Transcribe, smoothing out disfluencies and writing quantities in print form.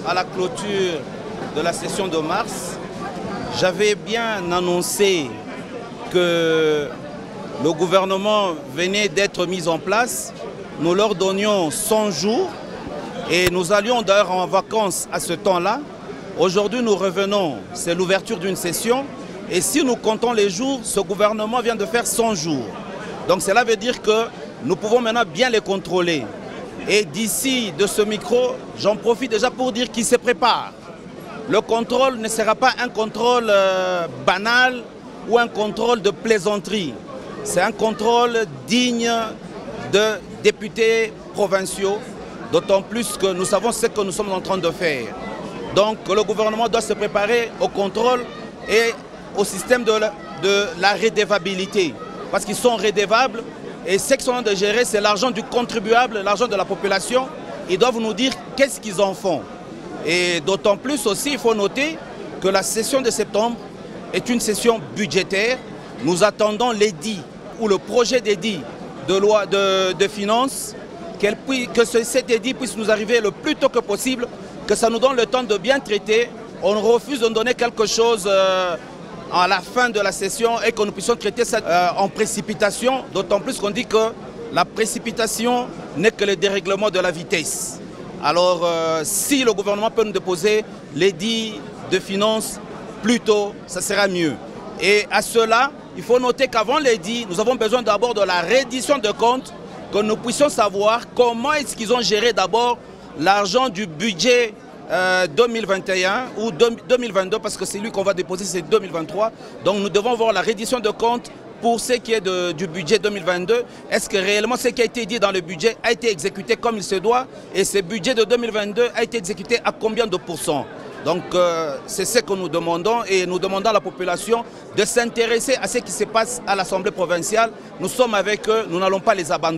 à la clôture de la session de mars, j'avais bien annoncé que le gouvernement venait d'être mis en place. Nous leur donnions 100 jours et nous allions d'ailleurs en vacances à ce temps-là. Aujourd'hui, nous revenons, c'est l'ouverture d'une session. Et si nous comptons les jours, ce gouvernement vient de faire 100 jours. Donc cela veut dire que nous pouvons maintenant bien les contrôler. Et d'ici de ce micro, j'en profite déjà pour dire qu'ils se préparent. Le contrôle ne sera pas un contrôle banal ou un contrôle de plaisanterie. C'est un contrôle digne de députés provinciaux, d'autant plus que nous savons ce que nous sommes en train de faire. Donc le gouvernement doit se préparer au contrôle et au système de la redevabilité. Parce qu'ils sont redevables et ce qu'ils sont en train de gérer, c'est l'argent du contribuable, l'argent de la population. Ils doivent nous dire qu'est-ce qu'ils en font. Et d'autant plus aussi, il faut noter que la session de septembre est une session budgétaire. Nous attendons l'édit ou le projet d'édit de loi de finances, que cet édit puisse nous arriver le plus tôt que possible, que ça nous donne le temps de bien traiter. On refuse de nous donner quelque chose à la fin de la session et que nous puissions traiter ça en précipitation, d'autant plus qu'on dit que la précipitation n'est que le dérèglement de la vitesse. Alors si le gouvernement peut nous déposer l'édit de finances plus tôt, ça sera mieux. Et à cela, il faut noter qu'avant l'édit, nous avons besoin d'abord de la reddition de comptes, que nous puissions savoir comment est-ce qu'ils ont géré d'abord l'argent du budget 2021 ou 2022, parce que c'est lui qu'on va déposer, c'est 2023. Donc nous devons voir la reddition de comptes pour ce qui est du budget 2022. Est-ce que réellement ce qui a été dit dans le budget a été exécuté comme il se doit? Et ce budget de 2022 a été exécuté à combien de pourcents? Donc c'est ce que nous demandons et nous demandons à la population de s'intéresser à ce qui se passe à l'Assemblée provinciale. Nous sommes avec eux, nous n'allons pas les abandonner.